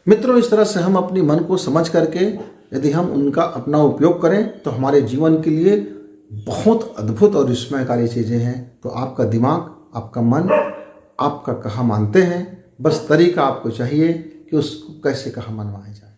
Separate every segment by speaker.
Speaker 1: मित्रों, इस तरह से हम अपनी मन को समझ करके यदि हम उनका अपना उपयोग करें तो हमारे जीवन के लिए बहुत अद्भुत और विस्मयकारी चीज़ें हैं। तो आपका दिमाग, आपका मन आपका कहा मानते हैं, बस तरीका आपको चाहिए कि उसको कैसे कहा मनवाया जाए।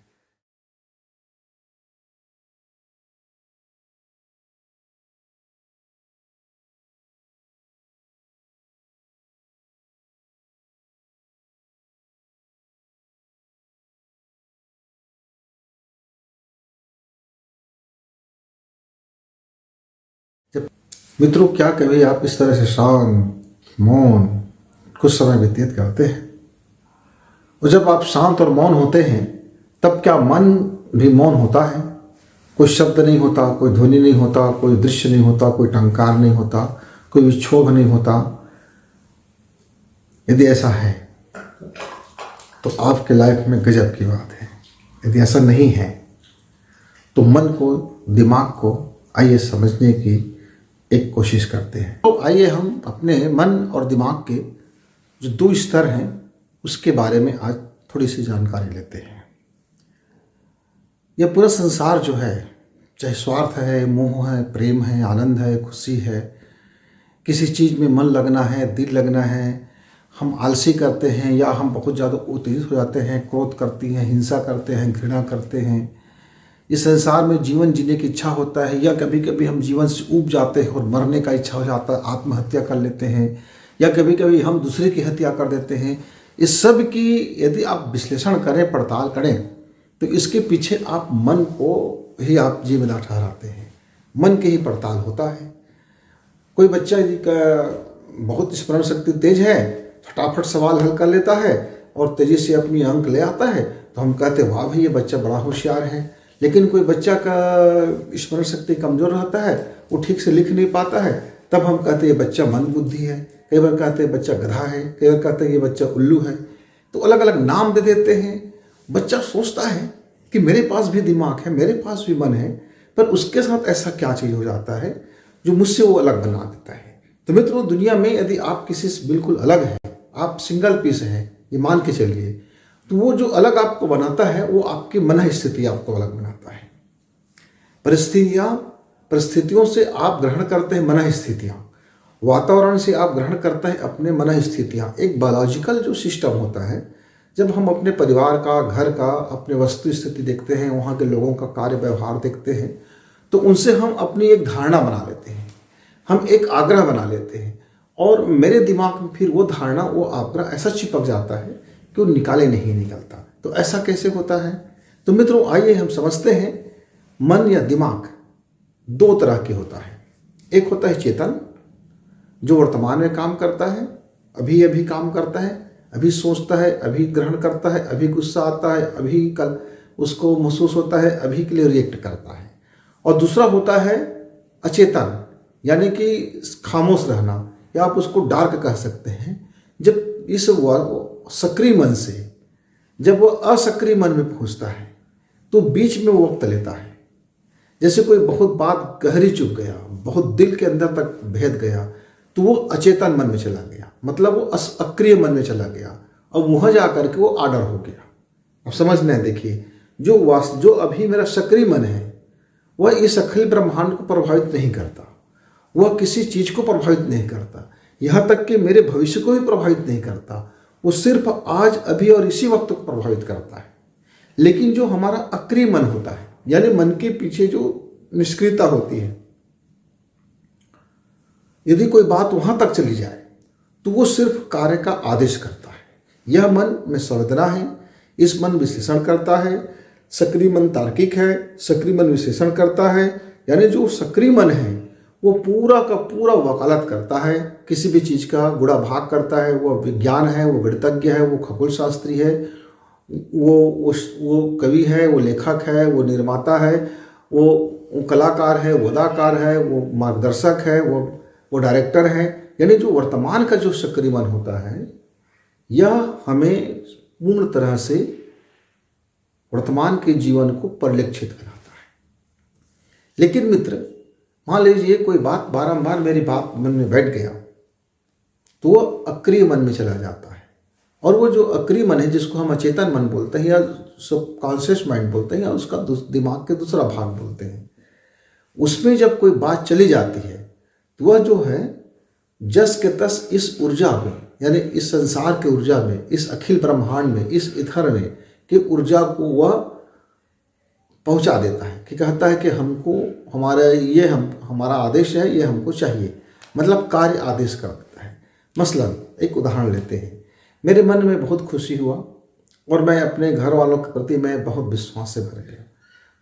Speaker 1: जब मित्रों, क्या कभी आप इस तरह से शांत, मौन कुछ समय व्यतीत करते हैं? और जब आप शांत और मौन होते हैं तब क्या मन भी मौन होता है? कोई शब्द नहीं होता, कोई ध्वनि नहीं होता, कोई दृश्य नहीं होता, कोई टंकार नहीं होता, कोई विक्षोभ नहीं होता। यदि ऐसा है तो आपके लाइफ में गजब की बात है। यदि ऐसा नहीं है तो मन को, दिमाग को आइए समझने की एक कोशिश करते हैं। तो आइए हम अपने मन और दिमाग के जो दो स्तर हैं उसके बारे में आज थोड़ी सी जानकारी लेते हैं। यह पूरा संसार जो है, चाहे स्वार्थ है, मोह है, प्रेम है, आनंद है, खुशी है, किसी चीज़ में मन लगना है, दिल लगना है, हम आलसी करते हैं या हम बहुत ज़्यादा उत्तेजित हो जाते हैं, क्रोध करती हैं, हिंसा करते हैं, घृणा करते हैं। इस संसार में जीवन जीने की इच्छा होता है या कभी कभी हम जीवन से ऊब जाते हैं और मरने का इच्छा हो जाता है, आत्महत्या कर लेते हैं या कभी कभी हम दूसरे की हत्या कर देते हैं। इस सब की यदि आप विश्लेषण करें, पड़ताल करें तो इसके पीछे आप मन को ही आप जिम्मेदार ठहराते हैं। मन की ही पड़ताल होता है। कोई बच्चा यदि बहुत स्मरण शक्ति तेज है, फटाफट सवाल हल कर लेता है और तेजी से अपनी अंक ले आता है तो हम कहते हैं वाह भाई, ये बच्चा बड़ा होशियार है। लेकिन कोई बच्चा का स्मरण शक्ति कमज़ोर रहता है, वो ठीक से लिख नहीं पाता है, तब हम कहते हैं ये बच्चा मंदबुद्धि है। कई बार कहते हैं बच्चा गधा है, कई बार कहते हैं ये बच्चा उल्लू है। तो अलग अलग नाम दे देते हैं। बच्चा सोचता है कि मेरे पास भी दिमाग है, मेरे पास भी मन है, पर उसके साथ ऐसा क्या चीज़ हो जाता है जो मुझसे वो अलग बना देता है। तो मित्रों, दुनिया में यदि आप किसी से बिल्कुल अलग हैं, आप सिंगल पीस हैं, ये मान के चलिए, तो वो जो अलग आपको बनाता है वो आपकी मन स्थिति आपको अलग बनाता है। परिस्थितियों से आप ग्रहण करते हैं मन स्थितियाँ, वातावरण से आप ग्रहण करते हैं अपने मन स्थितियाँ। एक बायोलॉजिकल जो सिस्टम होता है, जब हम अपने परिवार का, घर का, अपने वस्तु स्थिति देखते हैं, वहाँ के लोगों का कार्य व्यवहार देखते हैं, तो उनसे हम अपनी एक धारणा बना लेते हैं, हम एक आग्रह बना लेते हैं और मेरे दिमाग में फिर वो धारणा, वो आग्रह ऐसा चिपक जाता है कि वो निकाले नहीं निकलता। तो ऐसा कैसे होता है? तो मित्रों, आइए हम समझते हैं। मन या दिमाग दो तरह के होता है। एक होता है चेतन, जो वर्तमान में काम करता है, अभी अभी काम करता है, अभी सोचता है, अभी ग्रहण करता है, अभी गुस्सा आता है, अभी कल उसको महसूस होता है, अभी के लिए रिएक्ट करता है। और दूसरा होता है अचेतन, यानी कि खामोश रहना, या आप उसको डार्क कह सकते हैं। जब इस सक्रिय मन से जब वो असक्रिय मन में पहुंचता है तो बीच में वो वक्त लेता है। जैसे कोई बहुत बात गहरी चुभ गया, बहुत दिल के अंदर तक भेद गया, तो वो अचेतन मन में चला गया, मतलब वो अक्रिय मन में चला गया और वहाँ जा कर के वो आर्डर हो गया। अब समझना है, देखिए, जो अभी मेरा सक्रिय मन है वह इस अखिल ब्रह्मांड को प्रभावित नहीं करता, वह किसी चीज़ को प्रभावित नहीं करता, यहाँ तक कि मेरे भविष्य को भी प्रभावित नहीं करता। वो सिर्फ आज, अभी और इसी वक्त को प्रभावित करता है। लेकिन जो हमारा अक्रिय मन होता है, यानी मन के पीछे जो निष्क्रियता होती है, यदि कोई बात वहां तक चली जाए तो वो सिर्फ कार्य का आदेश करता है। यह मन में संवेदना है, इस मन विश्लेषण करता है। सक्रिय मन तार्किक है, सक्रिय मन विश्लेषण करता है। यानी जो सक्रिय मन है वो पूरा का पूरा वकालत करता है, किसी भी चीज़ का गुणा भाग करता है। वो विज्ञान है, वो गणितज्ञ है, वो खगोल शास्त्री है, वो कवि है, वो लेखक है, वो निर्माता है, वो कलाकार है, वो अदाकार है, वो मार्गदर्शक है, वो डायरेक्टर है। यानी जो वर्तमान का जो सक्रिय मन होता है, यह हमें पूर्ण तरह से वर्तमान के जीवन को परिलक्षित कराता है। लेकिन मित्र, मान लीजिए कोई बात बारंबार मेरी बात मन में बैठ गया तो वो अक्रिय मन में चला जाता है और वो जो अक्रिय मन है, जिसको हम अचेतन मन बोलते हैं या सब कॉन्शियस माइंड बोलते हैं या उसका दिमाग के दूसरा भाग बोलते हैं, उसमें जब कोई बात चली जाती है तो वह जो है जस के तस इस ऊर्जा में, यानी इस संसार के ऊर्जा में, इस अखिल ब्रह्मांड में, इस इथर में कि ऊर्जा को वह पहुंचा देता है, कि कहता है कि हमको हमारा आदेश है, ये हमको चाहिए, मतलब कार्य आदेश कर देता है। मसलन एक उदाहरण लेते हैं। मेरे मन में बहुत खुशी हुआ और मैं अपने घर वालों के प्रति मैं बहुत विश्वास से भर गया।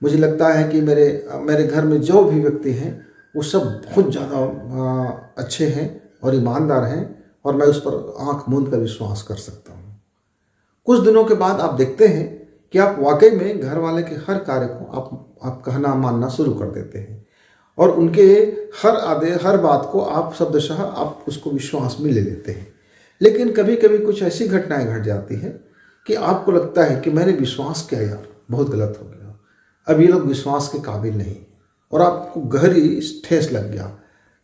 Speaker 1: मुझे लगता है कि मेरे घर में जो भी व्यक्ति हैं वो सब बहुत ज़्यादा अच्छे हैं और ईमानदार हैं और मैं उस पर आंख मूंद कर विश्वास कर सकता हूँ। कुछ दिनों के बाद आप देखते हैं कि आप वाकई में घर वाले के हर कार्य को आप कहना मानना शुरू कर देते हैं और उनके हर बात को आप शब्दशः आप उसको विश्वास में ले लेते हैं। लेकिन कभी कभी कुछ ऐसी घटनाएं घट जाती हैं कि आपको लगता है कि मैंने विश्वास किया यार, बहुत गलत हो गया, अब ये लोग विश्वास के काबिल नहीं, और आपको गहरी ठेस लग गया।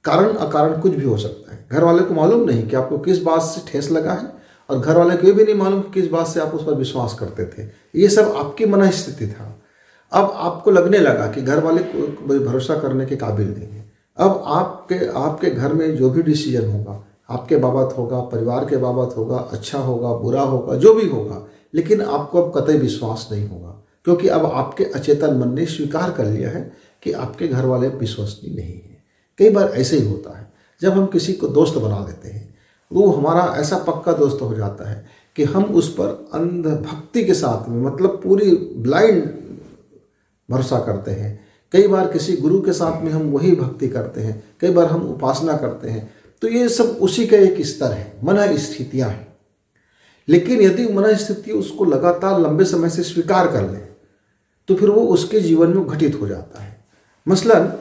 Speaker 1: कारण अकारण कुछ भी हो सकता है। घर वाले को मालूम नहीं कि आपको किस बात से ठेस लगा है और घर वाले को ये भी नहीं मालूम कि किस बात से आप उस पर विश्वास करते थे। ये सब आपकी मनःस्थिति था। अब आपको लगने लगा कि घर वाले को भरोसा करने के काबिल नहीं है। अब आपके घर में जो भी डिसीजन होगा, आपके बाबत होगा, परिवार के बाबत होगा, अच्छा होगा, बुरा होगा, जो भी होगा, लेकिन आपको अब कतई विश्वास नहीं होगा, क्योंकि अब आपके अचेतन मन ने स्वीकार कर लिया है कि आपके घर वाले विश्वसनीय नहीं है। कई बार ऐसे ही होता है, जब हम किसी को दोस्त बना लेते हैं तो वो हमारा ऐसा पक्का दोस्त हो जाता है कि हम उस पर अंध भक्ति के साथ में, मतलब पूरी ब्लाइंड भरोसा करते हैं। कई बार किसी गुरु के साथ में हम वही भक्ति करते हैं, कई बार हम उपासना करते हैं। तो ये सब उसी का एक स्तर है, मन स्थितियाँ हैं। लेकिन यदि मन स्थिति उसको लगातार लंबे समय से स्वीकार कर ले तो फिर वो उसके जीवन में घटित हो जाता है। मसलन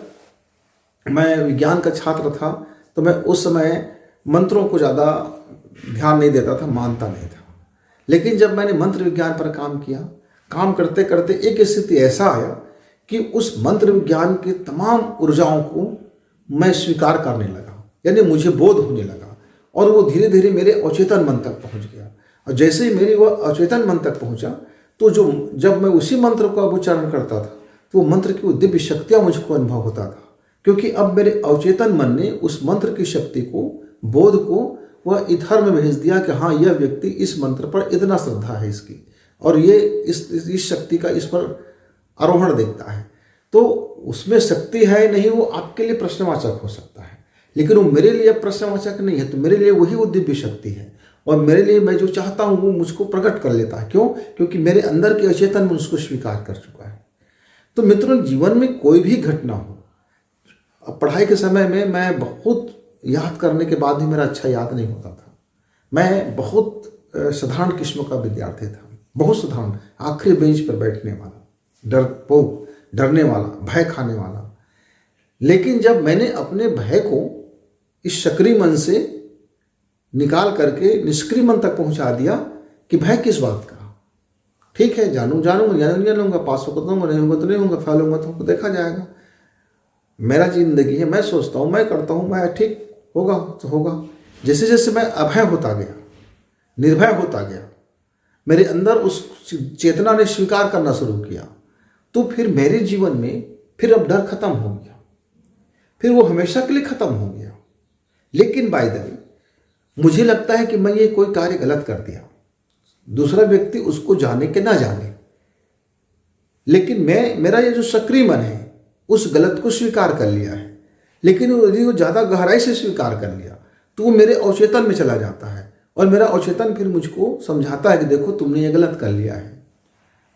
Speaker 1: मैं विज्ञान का छात्र था तो मैं उस समय मंत्रों को ज़्यादा ध्यान नहीं देता था, मानता नहीं था। लेकिन जब मैंने मंत्र विज्ञान पर काम किया, काम करते करते एक स्थिति ऐसा आया कि उस मंत्र विज्ञान के तमाम ऊर्जाओं को मैं स्वीकार करने लगा, यानी मुझे बोध होने लगा और वो धीरे धीरे मेरे अचेतन मन तक पहुंच गया। और जैसे ही मेरी वो अचेतन मन तक पहुंचा तो जब मैं उसी मंत्र को अब उच्चारण करता था तो वो मंत्र की वो दिव्य शक्तियाँ मुझको अनुभव होता था, क्योंकि अब मेरे अवचेतन मन ने उस मंत्र की शक्ति को, बोध को वह इधर में भेज दिया कि हाँ, यह व्यक्ति इस मंत्र पर इतना श्रद्धा है इसकी और ये इस शक्ति का इस पर आरोहण देखता है। तो उसमें शक्ति है नहीं, वो आपके लिए प्रश्नवाचक हो सकता है, लेकिन वो मेरे लिए प्रश्नवाचक नहीं है। तो मेरे लिए वही वो दिव्य शक्ति है और मेरे लिए मैं जो चाहता हूँ वो मुझको प्रकट कर लेता है। क्यों? क्योंकि मेरे अंदर के अचेतन में उसको स्वीकार कर चुका है। तो मित्रों, जीवन में कोई भी घटना हो, पढ़ाई के समय में मैं बहुत याद करने के बाद भी मेरा अच्छा याद नहीं होता था। मैं बहुत साधारण किस्म का विद्यार्थी था, बहुत साधारण, आखिरी बेंच पर बैठने वाला, डरने वाला, भय खाने वाला। लेकिन जब मैंने अपने भय को इस सक्रिय मन से निकाल करके निष्क्रिय मन तक पहुंचा दिया कि भय किस बात का, ठीक है, जानूंगा नहीं जानूंगा, पास होगा तो नहीं होगा तो नहीं होगा, फेल होगा तो देखा जाएगा, मेरा जिंदगी है, मैं सोचता हूँ, मैं करता हूँ, मैं ठीक होगा तो होगा। जैसे जैसे मैं अभय होता गया, निर्भय होता गया, मेरे अंदर उस चेतना ने स्वीकार करना शुरू किया, तो फिर मेरे जीवन में फिर अब डर खत्म हो गया, फिर वो हमेशा के लिए खत्म हो गया। लेकिन बाय द वे मुझे लगता है कि मैं ये कोई कार्य गलत कर दिया, दूसरा व्यक्ति उसको जाने के ना जाने, लेकिन मेरा ये जो सक्रिय मन है उस गलत को स्वीकार कर लिया है। लेकिन यदि वो ज़्यादा गहराई से स्वीकार कर लिया तो वो मेरे अवचेतन में चला जाता है और मेरा अवचेतन फिर मुझको समझाता है कि देखो तुमने ये गलत कर लिया है।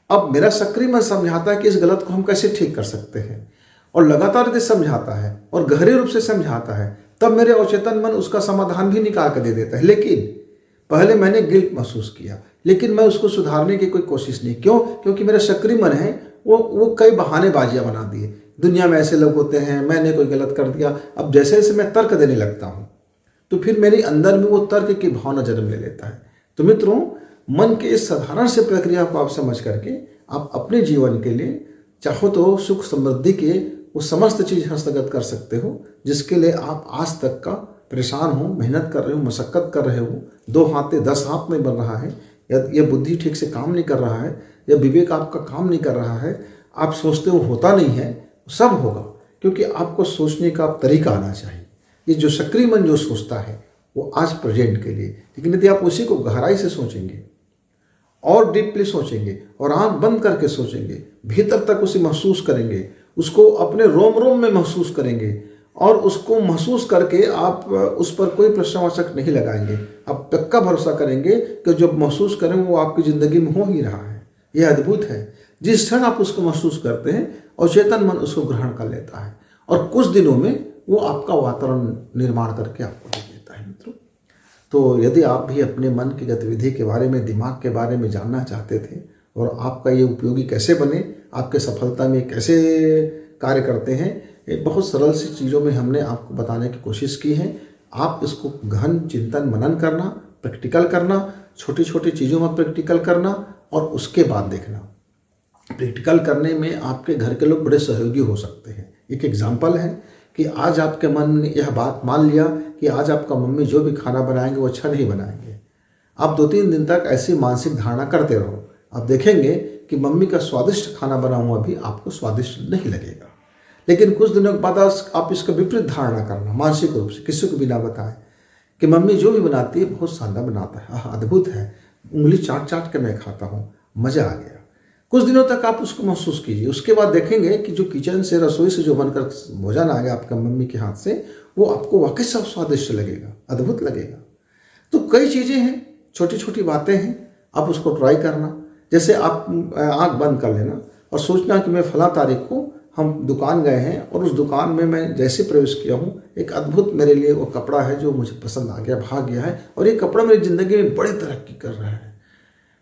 Speaker 1: अब मेरा सक्रिय मन समझाता है कि इस गलत को हम कैसे ठीक कर सकते हैं, और लगातार यदि समझाता है और गहरे रूप से समझाता है तब मेरे अवचेतन मन उसका समाधान भी निकाल कर दे देता है। लेकिन पहले मैंने गिल्ट महसूस किया, लेकिन मैं उसको सुधारने की कोई कोशिश नहीं। क्यों? क्योंकि मेरा सक्रिय मन है वो कई बहानेबाजियां बना दिए, दुनिया में ऐसे लोग होते हैं, मैंने कोई गलत कर दिया। अब जैसे जैसे मैं तर्क देने लगता हूँ तो फिर मेरे अंदर में वो तर्क की भावना जन्म ले लेता है। तो मित्रों, मन के इस साधारण से प्रक्रिया को आप समझ करके आप अपने जीवन के लिए चाहो तो सुख समृद्धि के वो समस्त चीज हस्तगत कर सकते हो जिसके लिए आप आज तक का परेशान हो, मेहनत कर रहे हो, मशक्क़त कर रहे हो, 2 हाथे 10 हाथ नहीं बन रहा है, या ये बुद्धि ठीक से काम नहीं कर रहा है, या विवेक आपका काम नहीं कर रहा है, आप सोचते हो होता नहीं है, सब होगा। क्योंकि आपको सोचने का तरीका आना चाहिए। ये जो सक्रिय मन जो सोचता है वो आज प्रेजेंट के लिए, लेकिन यदि आप उसी को गहराई से सोचेंगे और डीपली सोचेंगे और आंख बंद करके सोचेंगे, भीतर तक उसे महसूस करेंगे, उसको अपने रोम रोम में महसूस करेंगे और उसको महसूस करके आप उस पर कोई प्रश्नवाचक नहीं लगाएंगे। आप पक्का भरोसा करेंगे कि जो महसूस करेंगे वो आपकी ज़िंदगी में हो ही रहा है। यह अद्भुत है। जिस क्षण आप उसको महसूस करते हैं और चेतन मन उसको ग्रहण कर लेता है और कुछ दिनों में वो आपका वातावरण निर्माण करके आपको दे देता है। मित्रों, तो यदि आप भी अपने मन की गतिविधि के बारे में, दिमाग के बारे में जानना चाहते थे और आपका ये उपयोगी कैसे बने, आपके सफलता में कैसे कार्य करते हैं, ये बहुत सरल सी चीज़ों में हमने आपको बताने की कोशिश की है। आप इसको गहन चिंतन मनन करना, प्रैक्टिकल करना, छोटी छोटी चीज़ों में प्रैक्टिकल करना और उसके बाद देखना। प्रैक्टिकल करने में आपके घर के लोग बड़े सहयोगी हो सकते हैं। एक एग्जाम्पल है कि आज आपके मन ने यह बात मान लिया कि आज आपका मम्मी जो भी खाना बनाएंगे वो अच्छा नहीं बनाएंगे। आप 2-3 दिन तक ऐसी मानसिक धारणा करते रहो, आप देखेंगे कि मम्मी का स्वादिष्ट खाना बना हुआ भी आपको स्वादिष्ट नहीं लगेगा। लेकिन कुछ दिनों के बाद आप इसका विपरीत धारणा करना, मानसिक रूप से किसी को बिना बताए, कि मम्मी जो भी बनाती है बहुत शानदार बनाता है, अद्भुत है, उंगली चाट चाट के मैं खाता हूँ, मज़ा आ गया। कुछ दिनों तक आप उसको महसूस कीजिए। उसके बाद देखेंगे कि जो किचन से, रसोई से जो बनकर भोजन आ गया आपका मम्मी के हाथ से, वो आपको वाकई सब स्वादिष्ट लगेगा, अद्भुत लगेगा। तो कई चीज़ें हैं, छोटी छोटी बातें हैं, आप उसको ट्राई करना। जैसे आप आंख बंद कर लेना और सोचना कि मैं फला तारीख को हम दुकान गए हैं और उस दुकान में मैं जैसे प्रवेश किया हूँ, एक अद्भुत मेरे लिए वो कपड़ा है जो मुझे पसंद आ गया, भाग गया है और ये कपड़ा मेरी ज़िंदगी में बड़ी तरक्की कर रहा है।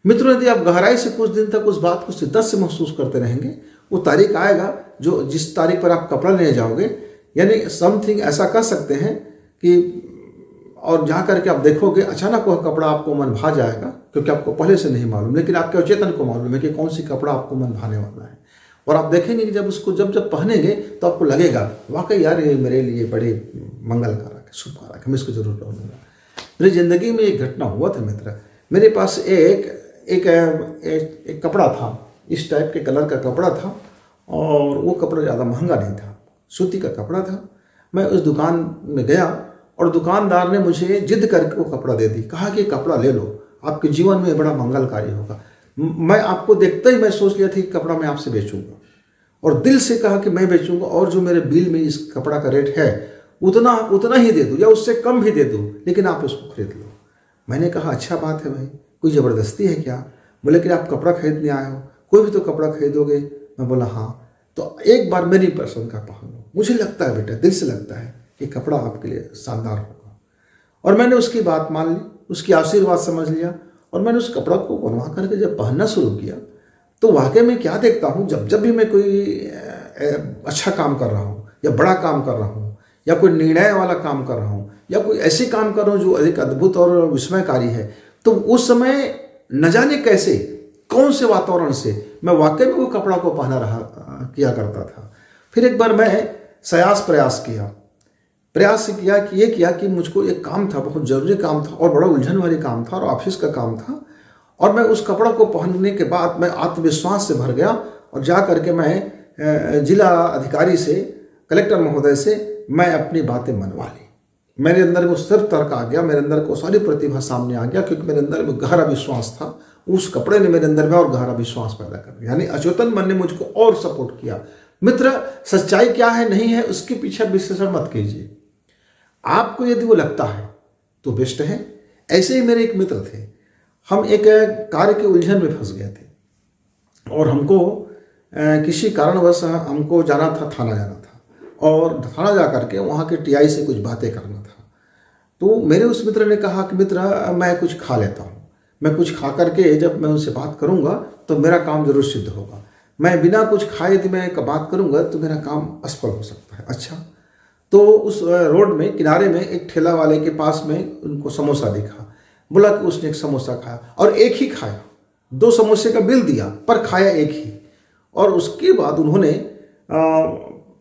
Speaker 1: मित्रों, यदि आप गहराई से कुछ दिन तक उस बात को शिद्दत से महसूस करते रहेंगे, वो तारीख आएगा जो जिस तारीख पर आप कपड़ा लेने जाओगे, यानी समथिंग ऐसा कर सकते हैं कि और जहाँ करके आप देखोगे अचानक वह कपड़ा आपको मन भा जाएगा, क्योंकि आपको पहले से नहीं मालूम, लेकिन आपके अचेतन को मालूम है कि कौन सी कपड़ा आपको मन भाने वाला है। और आप देखेंगे कि जब उसको जब पहनेंगे तो आपको लगेगा वाकई यार ये मेरे लिए बड़े मंगलकारक है, शुभकारक है, मैं इसको जरूर पहनूंगा। मेरी ज़िंदगी में एक घटना हुआ था मित्र। मेरे पास एक कपड़ा था, इस टाइप के कलर का कपड़ा था और वो कपड़ा ज़्यादा महंगा नहीं था, सूती का कपड़ा था। मैं उस दुकान में गया और दुकानदार ने मुझे जिद करके वो कपड़ा दे दी, कहा कि कपड़ा ले लो, आपके जीवन में बड़ा मंगलकारी होगा। मैं आपको देखते ही मैं सोच लिया था कि कपड़ा मैं आपसे बेचूंगा और दिल से कहा कि मैं बेचूंगा और जो मेरे बिल में इस कपड़ा का रेट है उतना ही दे दूँ या उससे कम भी दे दूँ, लेकिन आप इसको खरीद लो। मैंने कहा अच्छा बात है भाई, कोई ज़बरदस्ती है क्या? बोले कि आप कपड़ा खरीदने आए हो, कोई भी तो कपड़ा खरीदोगे। मैं बोला हाँ, तो एक बार मेरी पसंद का पहनो, मुझे लगता है बेटा, दिल से लगता है कि कपड़ा आपके लिए शानदार होगा। और मैंने उसकी बात मान ली, उसकी आशीर्वाद समझ लिया और मैंने उस कपड़ा को बनवा करके जब पहनना शुरू किया तो वाकई में क्या देखता हूँ, जब भी मैं कोई अच्छा काम कर रहा हूँ या बड़ा काम कर रहा हूँ या कोई निर्णय वाला काम कर रहा हूँ या कोई ऐसे काम कर रहा हूँ जो अधिक अद्भुत और विस्मयकारी है, तो उस समय न जाने कैसे, कौन से वातावरण से मैं वाकई में वो कपड़ा को पहना किया करता था। फिर एक बार मैं प्रयास किया कि मुझको एक काम था, बहुत ज़रूरी काम था और बड़ा उलझन वाली काम था और ऑफिस का काम था, और मैं उस कपड़ा को पहनने के बाद मैं आत्मविश्वास से भर गया और जा करके मैं जिला अधिकारी से, कलेक्टर महोदय से मैं अपनी बातें मनवा ली। मेरे अंदर वो सिर्फ तर्क आ गया, मेरे अंदर को सारी प्रतिभा सामने आ गया, क्योंकि मेरे अंदर में गहरा विश्वास था। उस कपड़े ने मेरे अंदर में और गहरा विश्वास पैदा कर दिया, यानी अचेतन मन ने मुझको और सपोर्ट किया। मित्र, सच्चाई क्या है नहीं है उसके पीछे विश्लेषण मत कीजिए, आपको यदि वो लगता है तो बेस्ट है। ऐसे ही मेरे एक मित्र थे, हम एक कार्य के उलझन में फंस गए थे और हमको किसी कारणवश हमको जाना था, थाना जाना था और थाना जा करके वहाँ के टीआई से कुछ बातें करना था। तो मेरे उस मित्र ने कहा कि मित्र मैं कुछ खा लेता हूँ, मैं कुछ खा करके जब मैं उनसे बात करूँगा तो मेरा काम जरूर सिद्ध होगा, मैं बिना कुछ खाए यदि मैं बात करूँगा तो मेरा काम असफल हो सकता है। अच्छा, तो उस रोड में किनारे में एक ठेला वाले के पास में उनको समोसा दिखा, बोला कि उसने एक समोसा खाया और एक ही खाया, 2 समोसे का बिल दिया पर खाया एक ही। और उसके बाद उन्होंने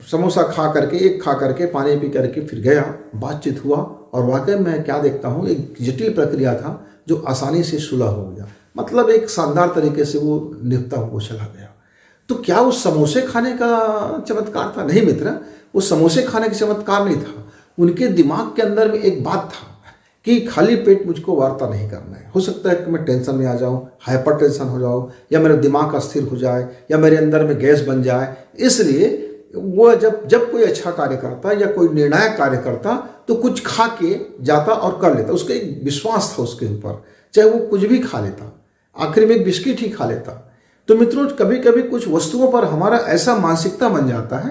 Speaker 1: समोसा खा करके, एक खा करके, पानी पी करके फिर गया, बातचीत हुआ और वाकई मैं क्या देखता हूँ, एक जटिल प्रक्रिया था जो आसानी से सुलह हो गया, मतलब एक शानदार तरीके से वो निपटा हुआ चला गया। तो क्या उस समोसे खाने का चमत्कार था? नहीं मित्र, वो समोसे खाने का चमत्कार नहीं था। उनके दिमाग के अंदर में एक बात था कि खाली पेट मुझको वार्ता नहीं करना है। हो सकता है कि मैं टेंशन में आ जाऊं, हाइपर टेंशन हो जाऊं, या मेरा दिमाग अस्थिर हो जाए, या मेरे अंदर में गैस बन जाए। इसलिए वो जब कोई अच्छा कार्य करता या कोई निर्णायक कार्य करता तो कुछ खा के जाता और कर लेता। उसका एक विश्वास था उसके ऊपर, चाहे वो कुछ भी खा लेता, आखिर में एक बिस्किट ही खा लेता। तो मित्रों, कभी कभी कुछ वस्तुओं पर हमारा ऐसा मानसिकता बन जाता है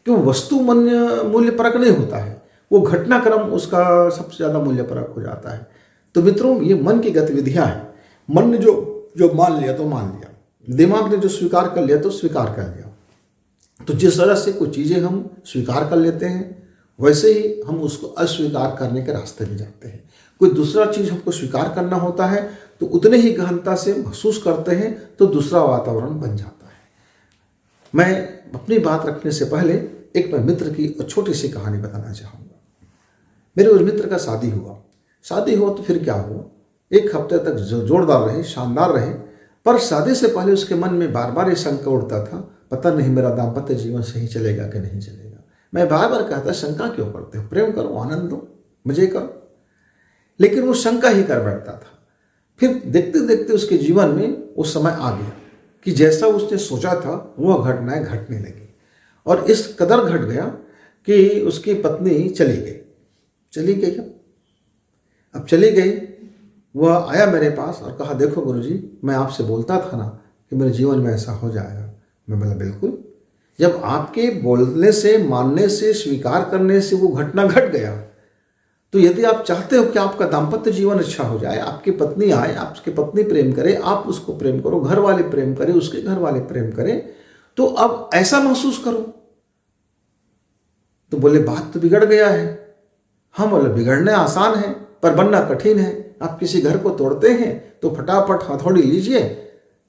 Speaker 1: कि वो वस्तु मूल्य परक नहीं होता है, वो घटनाक्रम उसका सबसे ज़्यादा मूल्य परक हो जाता है। तो मित्रों, ये मन की गतिविधियाँ हैं। मन ने जो मान लिया तो मान लिया, दिमाग ने जो स्वीकार कर लिया तो स्वीकार कर लिया। तो जिस तरह से कुछ चीज़ें हम स्वीकार कर लेते हैं, वैसे ही हम उसको अस्वीकार करने के रास्ते में जाते हैं। कोई दूसरा चीज़ हमको स्वीकार करना होता है तो उतने ही गहनता से महसूस करते हैं तो दूसरा वातावरण बन जाता है। मैं अपनी बात रखने से पहले एक मैं मित्र की छोटी सी कहानी बताना चाहूँगा। मेरे उस मित्र का शादी हुआ तो फिर क्या हुआ, एक हफ्ते तक जोरदार रहे, शानदार रहे, पर शादी से पहले उसके मन में बार बार ये शंका उठता था, पता नहीं मेरा दाम्पत्य जीवन सही चलेगा कि नहीं चलेगा। मैं बार बार कहता, शंका क्यों करते हो, प्रेम करो, आनंद दो, मजे करो। लेकिन वो शंका ही कर बैठता था। फिर देखते देखते उसके जीवन में वो समय आ गया कि जैसा उसने सोचा था वह घटनाएं घटने लगी, और इस कदर घट गया कि उसकी पत्नी चली गई। अब चली गई, वह आया मेरे पास और कहा, देखो गुरुजी, मैं आपसे बोलता था ना कि मेरे जीवन में ऐसा हो जाएगा। मैं बोला, बिल्कुल, जब आपके बोलने से, मानने से, स्वीकार करने से वो घटना घट गया, तो यदि आप चाहते हो कि आपका दाम्पत्य जीवन अच्छा हो जाए, आपकी पत्नी आए, आपकी पत्नी प्रेम करे, आप उसको प्रेम करो, घर वाले प्रेम करें, उसके घर वाले प्रेम करें, तो अब ऐसा महसूस करो। तो बोले, बात तो बिगड़ गया है। हम बोले, बिगड़ने आसान है पर बनना कठिन है। आप किसी घर को तोड़ते हैं तो फटाफट हथौड़ी लीजिए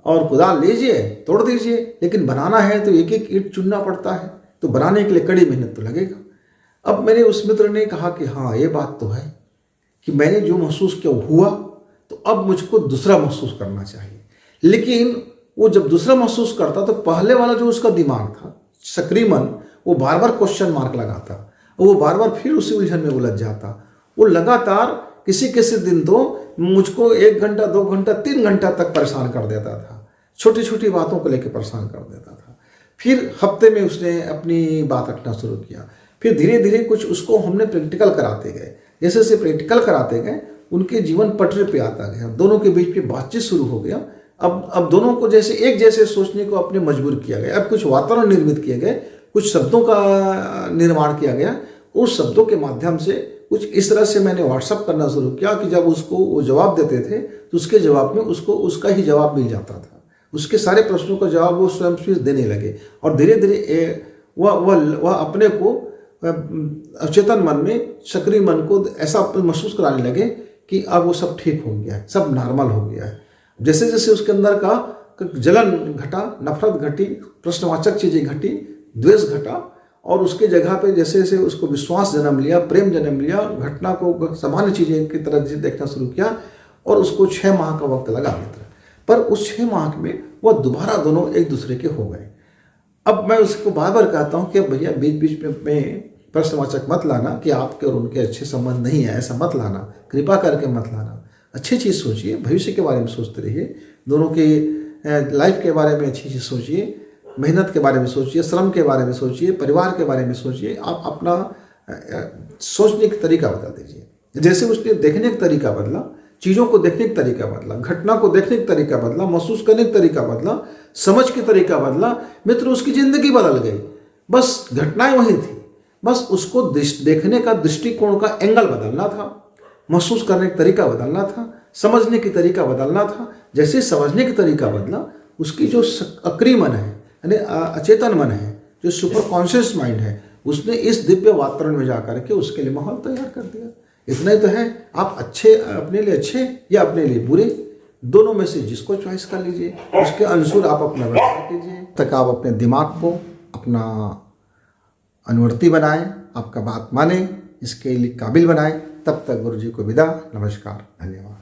Speaker 1: और कुदाल लीजिए, तोड़ दीजिए, लेकिन बनाना है तो एक एक ईंट चुनना पड़ता है, तो बनाने के लिए कड़ी मेहनत तो लगेगा। अब मेरे उस मित्र ने कहा कि हाँ, ये बात तो है कि मैंने जो महसूस किया हुआ, तो अब मुझको दूसरा महसूस करना चाहिए। लेकिन वो जब दूसरा महसूस करता तो पहले वाला जो उसका दिमाग था, सक्रिय मन, वो बार बार क्वेश्चन मार्क लगाता, वो बार बार फिर उसी उलझन में उलझ जाता। वो लगातार किसी किसी दिन तो मुझको 1 घंटा, 2 घंटा, 3 घंटा तक परेशान कर देता था, छोटी छोटी बातों को लेकर परेशान कर देता था। फिर हफ्ते में उसने अपनी बात रखना शुरू किया। फिर धीरे धीरे कुछ उसको हमने प्रैक्टिकल कराते गए। जैसे जैसे प्रैक्टिकल कराते गए, उनके जीवन पटरी पे आता गया, दोनों के बीच में बातचीत शुरू हो गया। अब दोनों को जैसे एक जैसे सोचने को अपने मजबूर किया गया। अब कुछ वातावरण निर्मित किए गए, कुछ शब्दों का निर्माण किया गया। उस शब्दों के माध्यम से कुछ इस तरह से मैंने व्हाट्सअप करना शुरू किया कि जब उसको वो जवाब देते थे तो उसके जवाब में उसको उसका ही जवाब मिल जाता था। उसके सारे प्रश्नों का जवाब वो स्वयं से देने लगे, और धीरे धीरे वह अपने को अचेतन मन में, सक्रिय मन को ऐसा महसूस कराने लगे कि अब वो सब ठीक हो गया है, सब नॉर्मल हो गया है। जैसे जैसे उसके अंदर का जलन घटा, नफरत घटी, प्रश्नवाचक चीज़ें घटी, द्वेष घटा, और उसके जगह पे जैसे जैसे उसको विश्वास जन्म लिया, प्रेम जन्म लिया, घटना को सामान्य चीज़ें की तरह देखना शुरू किया, और उसको 6 माह का वक्त लगा मित्र। पर उस 6 माह में वह दोबारा दोनों एक दूसरे के हो गए। अब मैं उसको बार बार कहता हूँ कि भैया बीच बीच में प्रश्नवाचक मत लाना कि आपके और उनके अच्छे संबंध नहीं है, ऐसा मत लाना, कृपा करके मत लाना। अच्छी चीज़ सोचिए, भविष्य के बारे में सोचते रहिए, दोनों के लाइफ के बारे में अच्छी चीज़ सोचिए, मेहनत के बारे में सोचिए, श्रम के बारे में सोचिए, परिवार के बारे में सोचिए। आप अपना सोचने का तरीका बदल दीजिए। जैसे उसके देखने का तरीका बदला, चीज़ों को देखने का तरीका बदला, घटना को देखने का तरीका बदला, महसूस करने का तरीका बदला, समझ के तरीका बदला, मित्र उसकी ज़िंदगी बदल गई। बस घटनाएं वही थी, बस उसको देखने का दृष्टिकोण का एंगल बदलना था, महसूस करने का तरीका बदलना था, समझने की तरीका बदलना था। जैसे समझने का तरीका बदला, उसकी जो सक्रिय मन है, यानी अचेतन मन है, जो सुपर कॉन्शियस माइंड है, उसने इस दिव्य वातावरण में जाकर के उसके लिए माहौल तैयार कर दिया। इतना ही तो है। आप अच्छे, अपने लिए अच्छे या अपने लिए बुरे, दोनों में से जिसको चॉइस कर लीजिए, उसके अनुसार आप अपना व्यवहार कीजिए। तक आप अपने दिमाग को अपना अनुवर्ती बनाएं, आपका बात माने, इसके लिए काबिल बनाएं, तब तक गुरु जी को विदा। नमस्कार, धन्यवाद।